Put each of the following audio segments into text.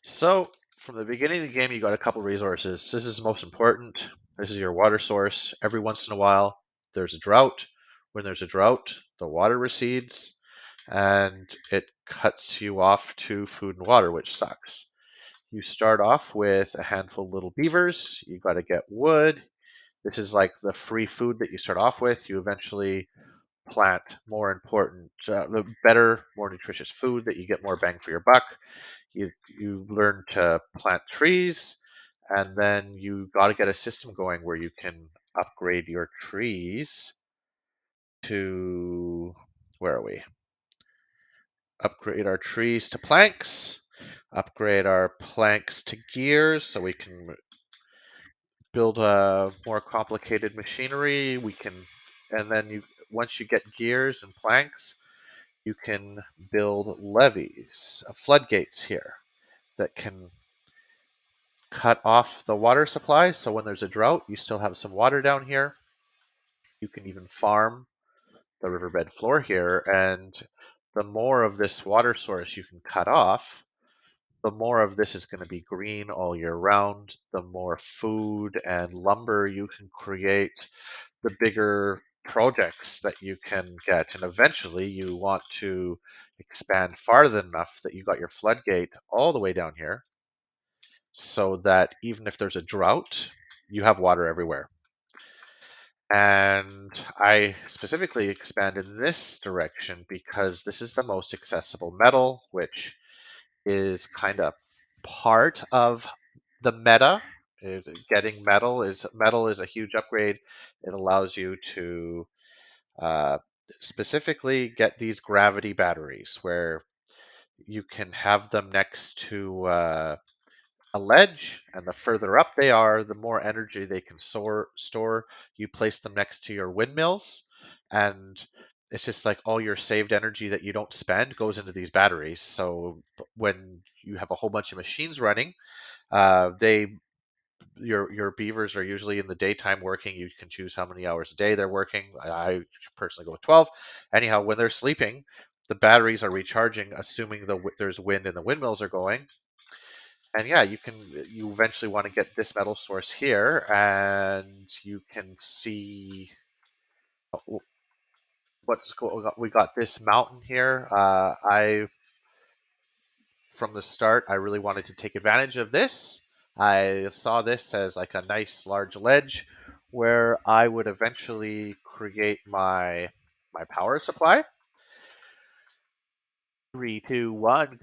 So from the beginning of the game, you got a couple resources. This is most important. This is your water source. Every once in a while, there's a drought. When there's a drought, the water recedes and it cuts you off to food and water, which sucks. You start off with a handful of little beavers. You got to get wood. This is like the free food that you start off with. You eventually plant more important, the better, more nutritious food that you get more bang for your buck. You learn to plant trees, and then you got to get a system going where you can upgrade your trees to where are we? Upgrade our trees to planks, upgrade our planks to gears so we can build a more complicated machinery. We can, and then you once you get gears and planks, you can build levees, floodgates here that can cut off the water supply. So when there's a drought, you still have some water down here. You can even farm the riverbed floor here. And the more of this water source you can cut off, the more of this is going to be green all year round. The more food and lumber you can create, the bigger projects that you can get. And eventually you want to expand farther enough that you got your floodgate all the way down here so that even if there's a drought, you have water everywhere. And I specifically expanded in this direction because this is the most accessible metal, which is kind of part of the meta. Getting metal is a huge upgrade. It allows you to uh, specifically get these gravity batteries where you can have them next to a ledge, and the further up they are, the more energy they can store. You place them next to your windmills, and it's just like all your saved energy that you don't spend goes into these batteries. So when you have a whole bunch of machines running, they your beavers are usually in the daytime working. You can choose how many hours a day they're working. I personally go with 12. Anyhow, when they're sleeping, the batteries are recharging, assuming there's wind and the windmills are going. And yeah, you eventually want to get this metal source here, and you can see what's going on. We got this mountain here. I From the start, I really wanted to take advantage of this. I saw this as like a nice large ledge where I would eventually create my power supply. 3, 2, 1.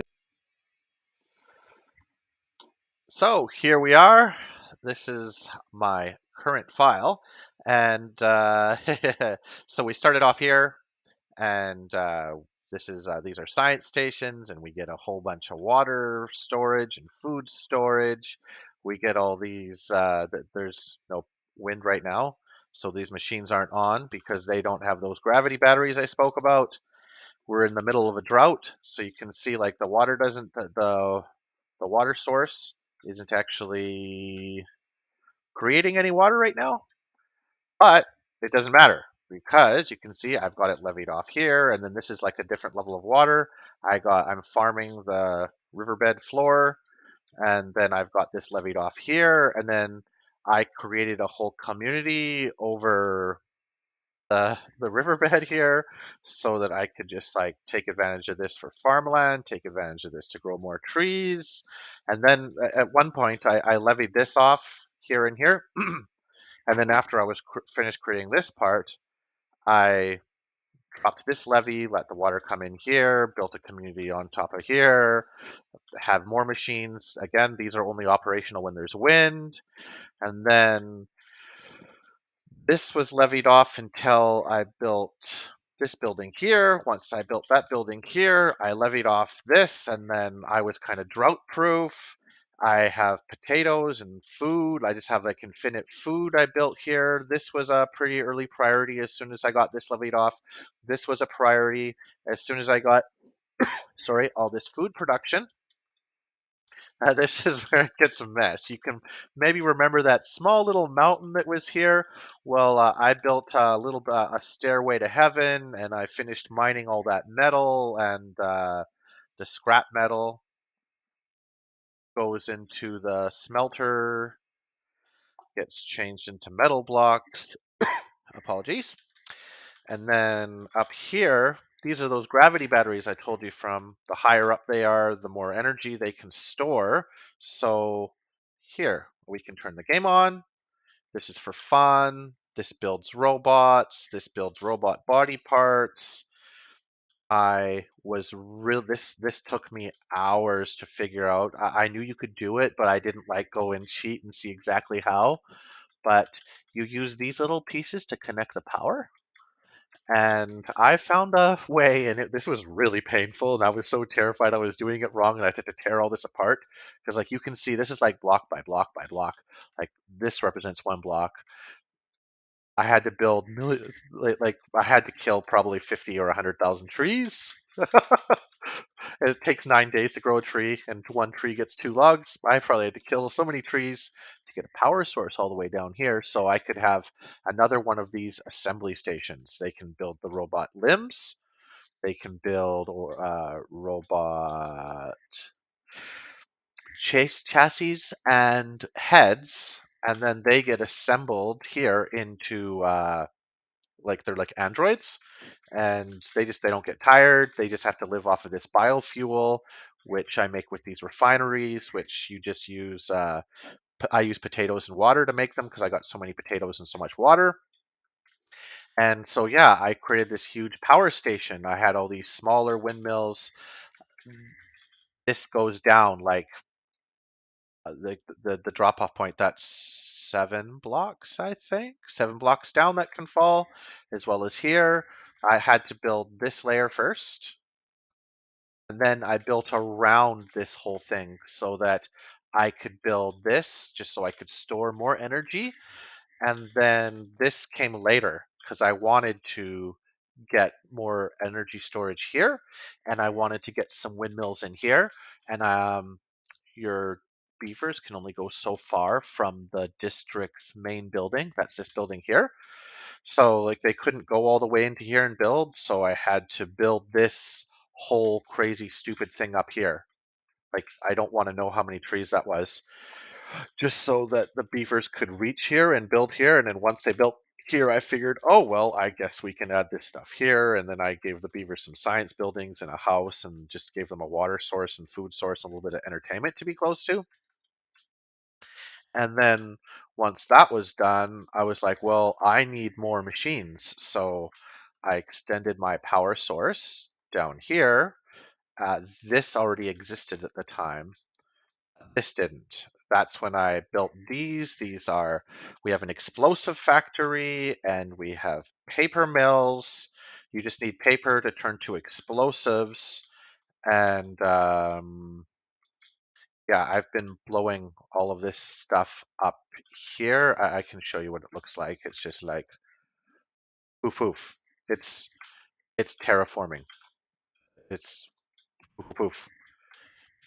So here we are. This is my current file. And so we started off here, and these are science stations, and we get a whole bunch of water storage and food storage. We get all these, there's no wind right now, so these machines aren't on because they don't have those gravity batteries I spoke about. We're in the middle of a drought, so you can see like the water doesn't, the water source isn't actually creating any water right now, but it doesn't matter because you can see I've got it levied off here, and then this is like a different level of water. I'm farming the riverbed floor, and then I've got this levied off here, and then I created a whole community over the riverbed here so that I could just like take advantage of this for farmland, take advantage of this to grow more trees. And then at one point I levied this off here and here. And then after I was finished creating this part, I dropped this levee, let the water come in here, built a community on top of here, have more machines. Again, these are only operational when there's wind. And then this was levied off until I built this building here. Once I built that building here, I levied off this, and then I was kind of drought proof. I have potatoes and food. I just have like infinite food I built here. This was a pretty early priority as soon as I got this levied off. This was a priority as soon as I got, sorry, all this food production. This is where it gets a mess. You can maybe remember that small little mountain that was here. Well, I built a stairway to heaven, and I finished mining all that metal and the scrap metal. goes into the smelter, gets changed into metal blocks. Apologies. And then up here, these are those gravity batteries I told you from. The higher up they are, the more energy they can store. So here, we can turn the game on. This is for fun. This builds robots. This builds robot body parts. I was real. This took me hours to figure out. I knew you could do it, but I didn't like go and cheat and see exactly how. But you use these little pieces to connect the power. And I found a way, and this was really painful, and I was so terrified I was doing it wrong, and I had to tear all this apart. Because, like, you can see, this is like block by block by block. Like, this represents one block. I had to build like I had to kill probably 50 or 100,000 trees. It takes 9 days to grow a tree, and one tree gets 2 logs. I probably had to kill so many trees to get a power source all the way down here, so I could have another one of these assembly stations. They can build the robot limbs. They can build robot chassis and heads, and then they get assembled here into like they're like androids, and they don't get tired. They just have to live off of this biofuel, which I make with these refineries, which you just use. I use potatoes and water to make them because I got so many potatoes and so much water. And so yeah, I created this huge power station. I had all these smaller windmills. This goes down like the drop off point. That's 7 blocks, I think. 7 blocks down that can fall, as well as here. I had to build this layer first, and then I built around this whole thing so that I could build this just so I could store more energy. And then this came later because I wanted to get more energy storage here, and I wanted to get some windmills in here. And your beavers can only go so far from the district's main building. That's this building here. So like they couldn't go all the way into here and build, so I had to build this whole crazy stupid thing up here. Like I don't want to know how many trees that was, just so that the beavers could reach here and build here. And then once they built here, I figured, oh well, I guess we can add this stuff here. And then I gave the beavers some science buildings and a house, and just gave them a water source and food source and a little bit of entertainment to be close to. And then once that was done, I was like, well, I need more machines. So I extended my power source down here. This already existed at the time. This didn't. That's when I built these. We have an explosive factory and we have paper mills. You just need paper to turn to explosives. And yeah, I've been blowing all of this stuff up here. I can show you what it looks like. It's just like poof poof. It's it's terraforming. It's poof poof.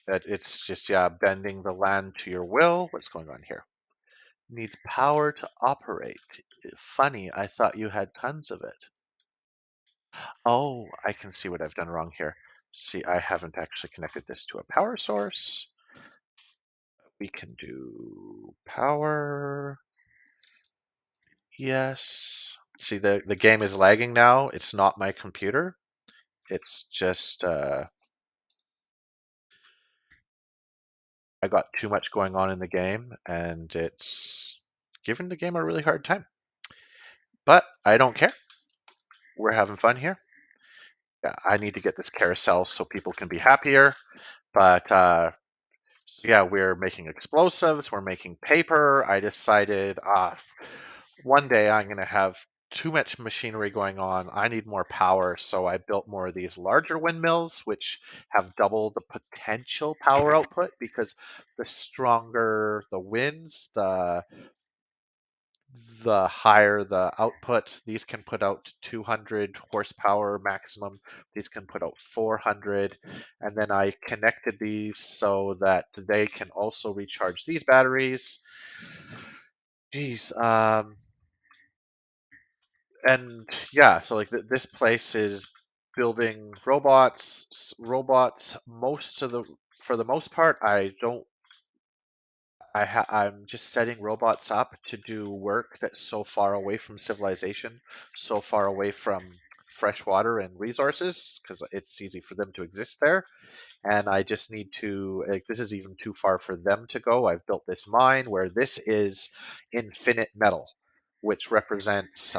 It's just yeah, bending the land to your will. What's going on here? Needs power to operate. Funny, I thought you had tons of it. Oh, I can see what I've done wrong here. See, I haven't actually connected this to a power source. We can do power. Yes. See, the game is lagging now. It's not my computer. It's just I got too much going on in the game, and it's giving the game a really hard time. But I don't care. We're having fun here. Yeah, I need to get this carousel so people can be happier. But yeah, we're making explosives. We're making paper. I decided one day I'm going to have too much machinery going on. I need more power, so I built more of these larger windmills, which have double the potential power output because the stronger the winds, the higher the output. These can put out 200 horsepower maximum. These can put out 400. And then I connected these so that they can also recharge these batteries. Geez, and yeah, so like this place is building robots. Robots, most of the for the most part, I don't I'm just setting robots up to do work that's so far away from civilization, so far away from fresh water and resources, because it's easy for them to exist there. And I just need to, like, this is even too far for them to go. I've built this mine where this is infinite metal, which represents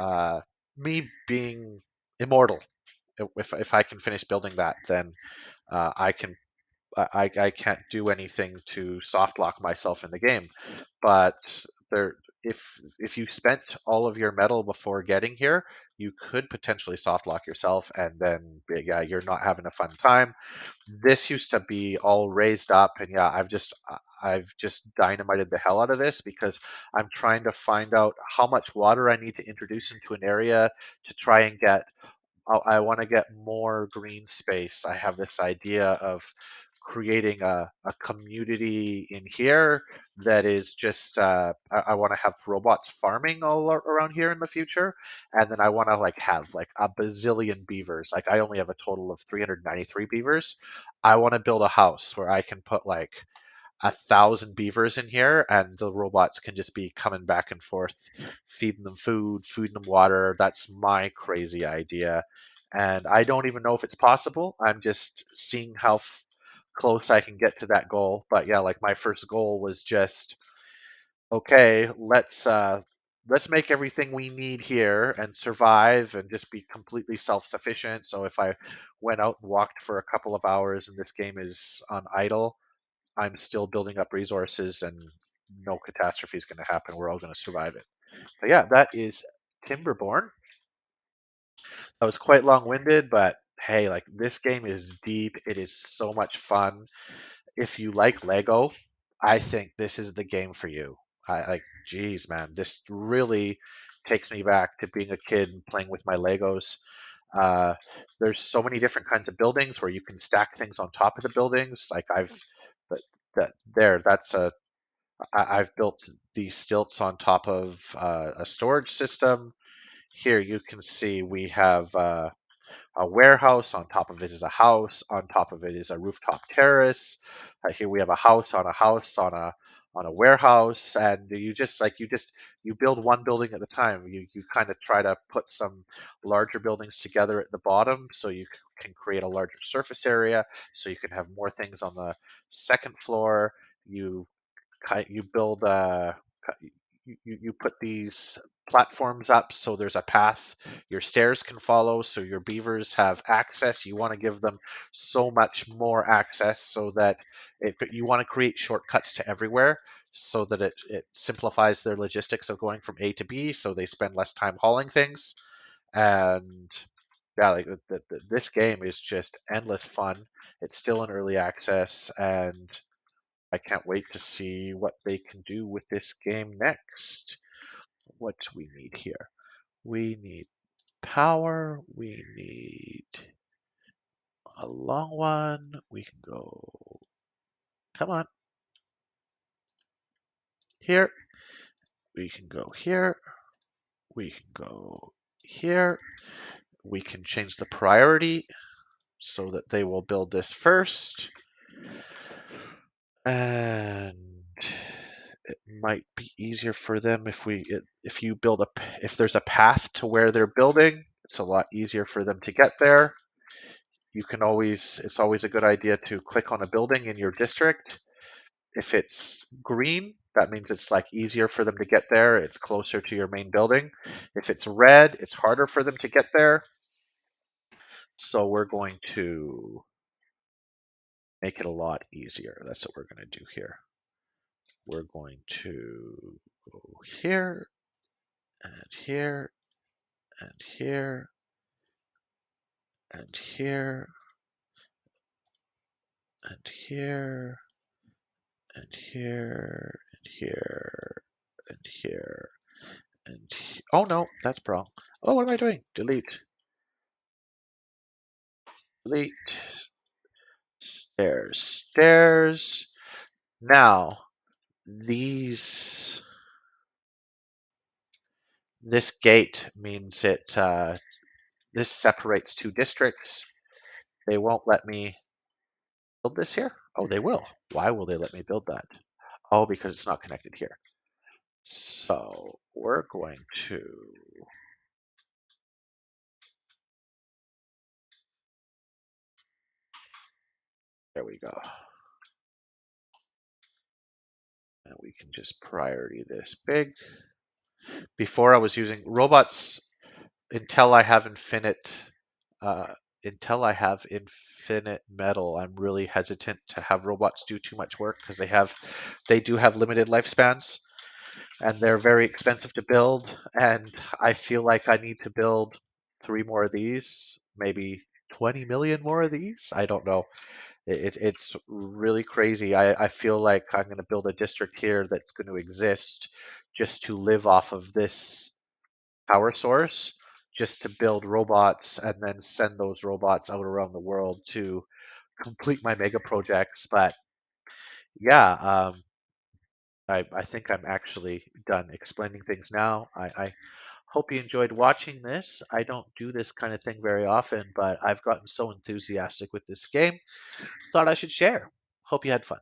me being immortal. If I can finish building that, then I can I can't do anything to soft lock myself in the game. But there, if you spent all of your metal before getting here, you could potentially soft lock yourself, and then yeah, you're not having a fun time. This used to be all raised up, and yeah, I've just dynamited the hell out of this because I'm trying to find out how much water I need to introduce into an area to try and get I want to get more green space. I have this idea of creating a community in here that is just I want to have robots farming around here in the future, and then I want to like have like a bazillion beavers. Like I only have a total of 393 beavers. I want to build a house where I can put like 1,000 beavers in here, and the robots can just be coming back and forth, feeding them food, feeding them water. That's my crazy idea. And I don't even know if it's possible. I'm just seeing how close I can get to that goal. But yeah, like my first goal was just okay, let's make everything we need here and survive and just be completely self-sufficient. So if I went out and walked for a couple of hours and this game is on idle, I'm still building up resources and no catastrophe is going to happen. We're all going to survive it. But yeah, that is Timberborn. That was quite long-winded, but hey, like this game is deep. It is so much fun. If you like Lego, I think this is the game for you. I like, geez, man, this really takes me back to being a kid and playing with my Legos. Uh, there's so many different kinds of buildings where you can stack things on top of the buildings. Like that, that's I've built these stilts on top of a storage system. Here you can see we have a warehouse. On top of it is a house. On top of it is a rooftop terrace. Here we have a house on a house on a warehouse, and you build one building at a time. You kind of try to put some larger buildings together at the bottom, so you can create a larger surface area, so you can have more things on the second floor. You you build you put these platforms up so there's a path your stairs can follow, so your beavers have access. You want to give them so much more access so that you want to create shortcuts to everywhere so that it simplifies their logistics of going from A to B, so they spend less time hauling things. And yeah, like this game is just endless fun. It's still in early access, and I can't wait to see what they can do with this game next. What do we need here? We need power. We need a long one. We can go, come on, here. We can go here. We can go here. We can change the priority so that they will build this first. And it might be easier for them if you build if there's a path to where they're building, it's a lot easier for them to get there. It's always a good idea to click on a building in your district. If it's green, that means it's like easier for them to get there. It's closer to your main building. If it's red, it's harder for them to get there. So we're going to make it a lot easier. That's what we're going to do here. We're going to go here and here and here and here and here and here and here and here and oh no, that's wrong. Oh, what am I doing? Delete. Delete. Stairs. Stairs. Now, these this gate means this separates two districts. They won't let me build this here? Oh, they will. Why will they let me build that? Oh, because it's not connected here. So we're going to, there we go. And we can just priority this big. Before I was using robots until I have uh, infinite metal. I'm really hesitant to have robots do too much work because they do have limited lifespans and they're very expensive to build. And I feel like I need to build 3 more of these, maybe 20 million more of these. I don't know. It's really crazy. I feel like I'm going to build a district here that's going to exist just to live off of this power source, just to build robots and then send those robots out around the world to complete my mega projects. But yeah, I think I'm actually done explaining things now. I hope you enjoyed watching this. I don't do this kind of thing very often, but I've gotten so enthusiastic with this game, thought I should share. Hope you had fun.